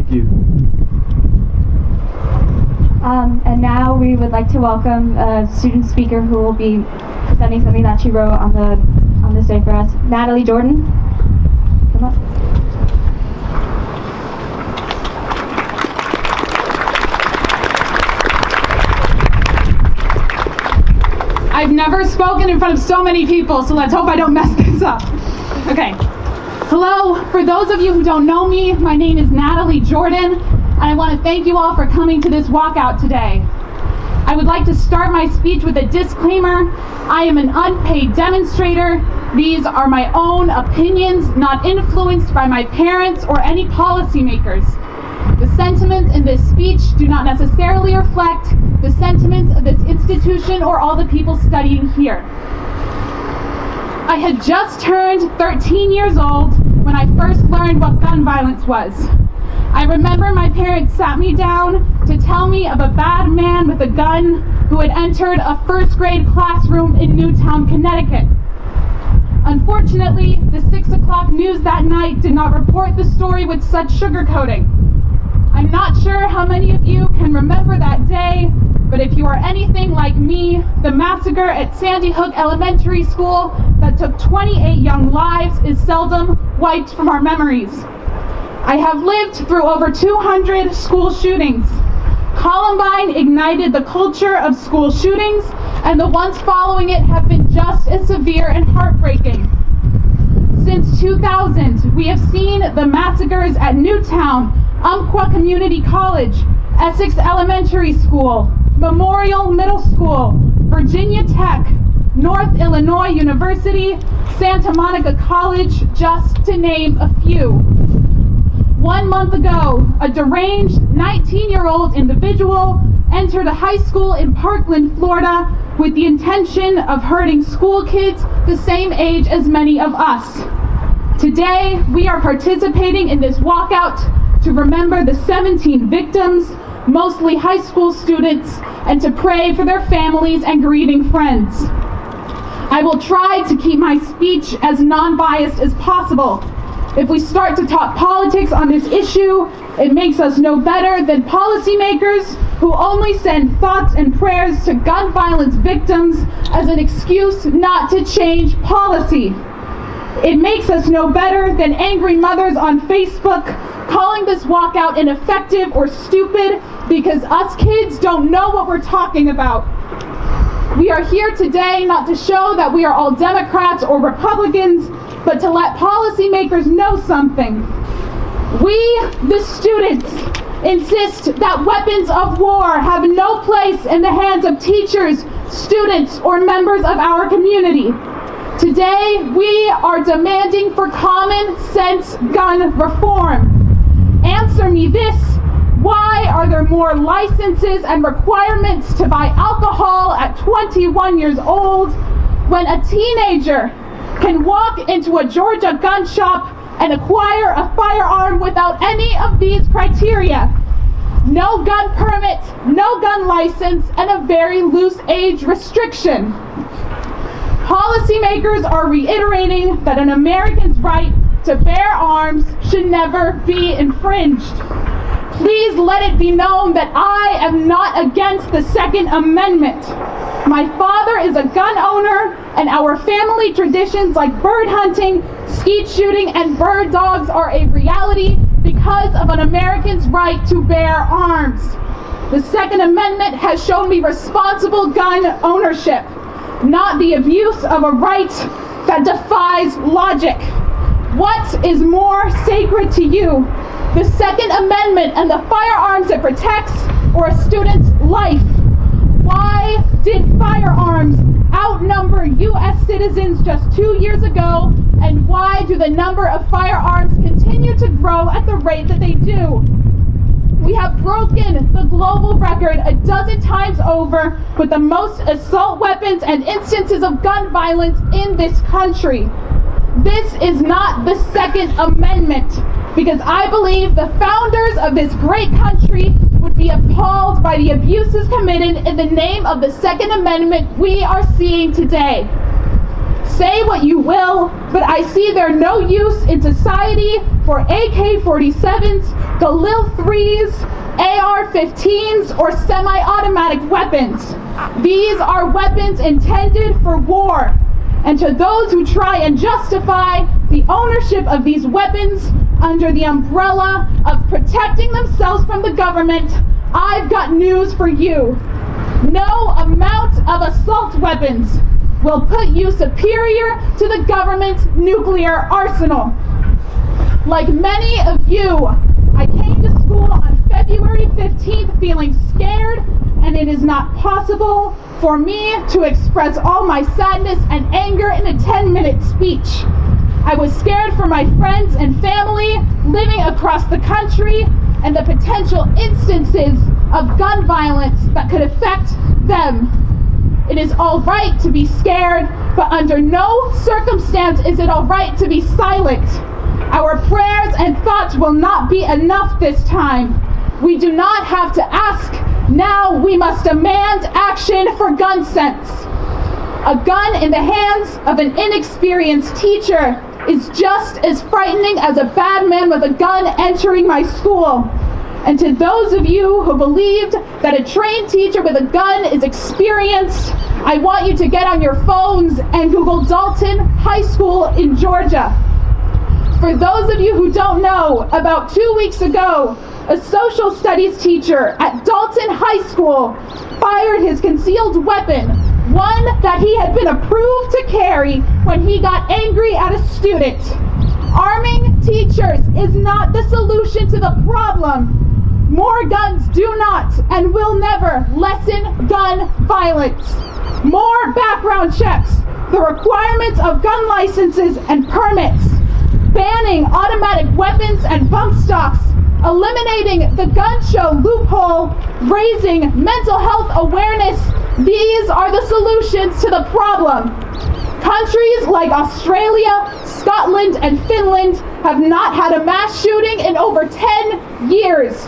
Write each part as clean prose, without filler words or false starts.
Thank you. And now we would like to welcome a student speaker who will be presenting something that she wrote on this day for us. Natalie Jordan, come up. I've never spoken in front of so many people, so let's hope I don't mess this up. Okay. Hello, for those of you who don't know me, my name is Natalie Jordan, and I want to thank you all for coming to this walkout today. I would like to start my speech with a disclaimer. I am an unpaid demonstrator. These are my own opinions, not influenced by my parents or any policymakers. The sentiments in this speech do not necessarily reflect the sentiments of this institution or all the people studying here. I had just turned 13 years old when I first learned what gun violence was. I remember my parents sat me down to tell me of a bad man with a gun who had entered a first grade classroom in Newtown, Connecticut. Unfortunately, the 6 o'clock news that night did not report the story with such sugarcoating. I'm not sure how many of you can remember that day, but if you are anything like me, the massacre at Sandy Hook Elementary School that took 28 young lives is seldom wiped from our memories. I have lived through over 200 school shootings. Columbine ignited the culture of school shootings, and the ones following it have been just as severe and heartbreaking. Since 2000, we have seen the massacres at Newtown, Umpqua Community College, Essex Elementary School, Memorial Middle School, Virginia Tech, North Illinois University, Santa Monica College, just to name a few. 1 month ago, a deranged 19-year-old individual entered a high school in Parkland, Florida, with the intention of hurting school kids the same age as many of us. Today, we are participating in this walkout to remember the 17 victims, mostly high school students, and to pray for their families and grieving friends. I will try to keep my speech as non-biased as possible. If we start to talk politics on this issue, it makes us no better than policymakers who only send thoughts and prayers to gun violence victims as an excuse not to change policy. It makes us no better than angry mothers on Facebook calling this walkout ineffective or stupid because us kids don't know what we're talking about. We are here today not to show that we are all Democrats or Republicans, but to let policymakers know something. We, the students, insist that weapons of war have no place in the hands of teachers, students, or members of our community. Today, we are demanding for common sense gun reform. Answer me this: why are there more licenses and requirements to buy alcohol at 21 years old when a teenager can walk into a Georgia gun shop and acquire a firearm without any of these criteria? No gun permit, no gun license, and a very loose age restriction. Policymakers are reiterating that an American's right to bear arms should never be infringed. Please let it be known that I am not against the Second Amendment. My father is a gun owner, and our family traditions like bird hunting, skeet shooting, and bird dogs are a reality because of an American's right to bear arms. The Second Amendment has shown me responsible gun ownership, not the abuse of a right that defies logic. What is more sacred to you, the Second Amendment and the firearms it protects, or a student's life? Why did firearms outnumber U.S. citizens just 2 years ago, and why do the number of firearms continue to grow at the rate that they do? We have broken the global record a dozen times over with the most assault weapons and instances of gun violence in this country. This is not the Second Amendment, because I believe the founders of this great country would be appalled by the abuses committed in the name of the Second Amendment we are seeing today. Say what you will, but I see there no use in society for AK-47s, Galil 3s, AR-15s, or semi-automatic weapons. These are weapons intended for war. And to those who try and justify the ownership of these weapons under the umbrella of protecting themselves from the government, I've got news for you. No amount of assault weapons will put you superior to the government's nuclear arsenal. Like many of you, I came to school on February 15th feeling scared, and it is not possible for me to express all my sadness and anger in a 10-minute speech. I was scared for my friends and family living across the country and the potential instances of gun violence that could affect them. It is all right to be scared, but under no circumstance is it all right to be silent. Our prayers and thoughts will not be enough this time. We do not have to ask. Now we must demand action for gun sense. A gun in the hands of an inexperienced teacher is just as frightening as a bad man with a gun entering my school. And to those of you who believed that a trained teacher with a gun is experienced, I want you to get on your phones and Google Dalton High School in Georgia. For those of you who don't know, about 2 weeks ago, a social studies teacher at Dalton High School fired his concealed weapon, one that he had been approved to carry when he got angry at a student. Arming teachers is not the solution to the problem. More guns do not and will never lessen gun violence. More background checks, the requirements of gun licenses and permits, banning automatic weapons and bump stocks, eliminating the gun show loophole, raising mental health awareness. These are the solutions to the problem. Countries like Australia, Scotland, and Finland have not had a mass shooting in over 10 years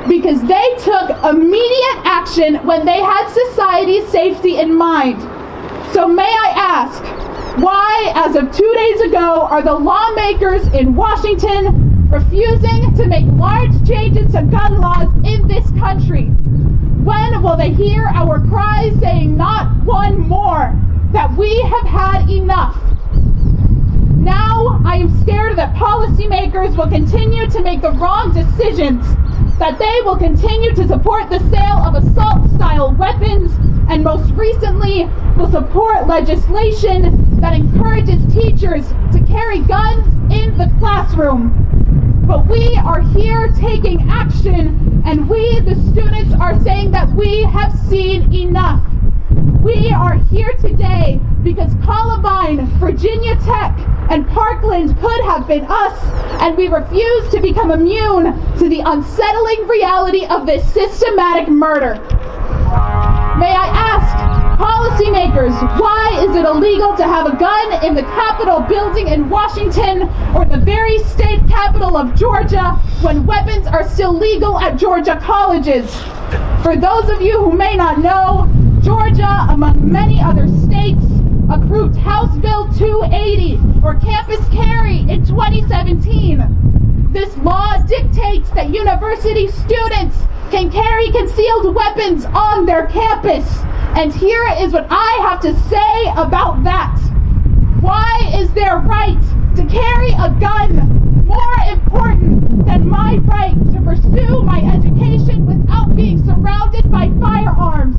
because they took immediate action when they had society's safety in mind. So may I ask, why, as of 2 days ago, are the lawmakers in Washington refusing to make large changes to gun laws in this country? When will they hear our cries saying not one more, that we have had enough? Now I am scared that policymakers will continue to make the wrong decisions, that they will continue to support the sale of assault-style weapons, and most recently will support legislation that encourages teachers to carry guns in the classroom. But we are here taking action, and we, the students, are saying that we have seen enough. We are here today because Columbine, Virginia Tech, and Parkland could have been us, and we refuse to become immune to the unsettling reality of this systematic murder. May I ask, policymakers, why is it illegal to have a gun in the Capitol building in Washington or the very state capital of Georgia when weapons are still legal at Georgia colleges? For those of you who may not know, Georgia, among many other states, approved House Bill 280, or campus carry, in 2017. This law dictates that university students can carry concealed weapons on their campus. And here is what I have to say about that. Why is their right to carry a gun more important than my right to pursue my education without being surrounded by firearms?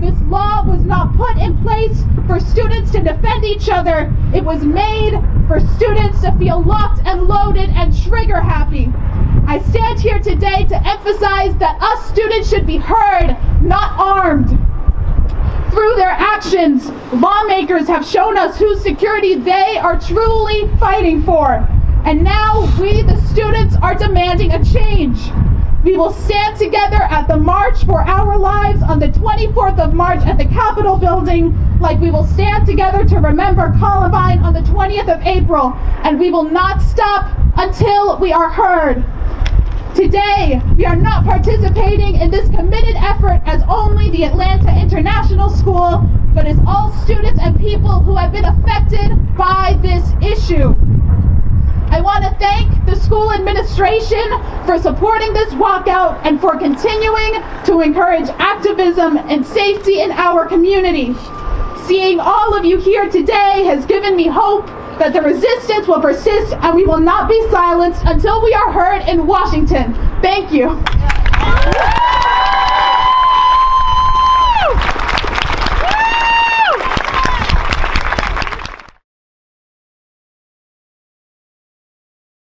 This law was not put in place for students to defend each other. It was made for students to feel locked and loaded and trigger happy. I stand here today to emphasize that us students should be heard, not armed. Through their actions, lawmakers have shown us whose security they are truly fighting for. And now we, the students, are demanding a change. We will stand together at the March for Our Lives on the 24th of March at the Capitol building, like we will stand together to remember Columbine on the 20th of April, and we will not stop until we are heard. Today, we are not participating in this committed effort as only the Atlanta International School, but as all students and people who have been affected by this issue. I want to thank the school administration for supporting this walkout and for continuing to encourage activism and safety in our community. Seeing all of you here today has given me hope that the resistance will persist and we will not be silenced until we are heard in Washington. Thank you.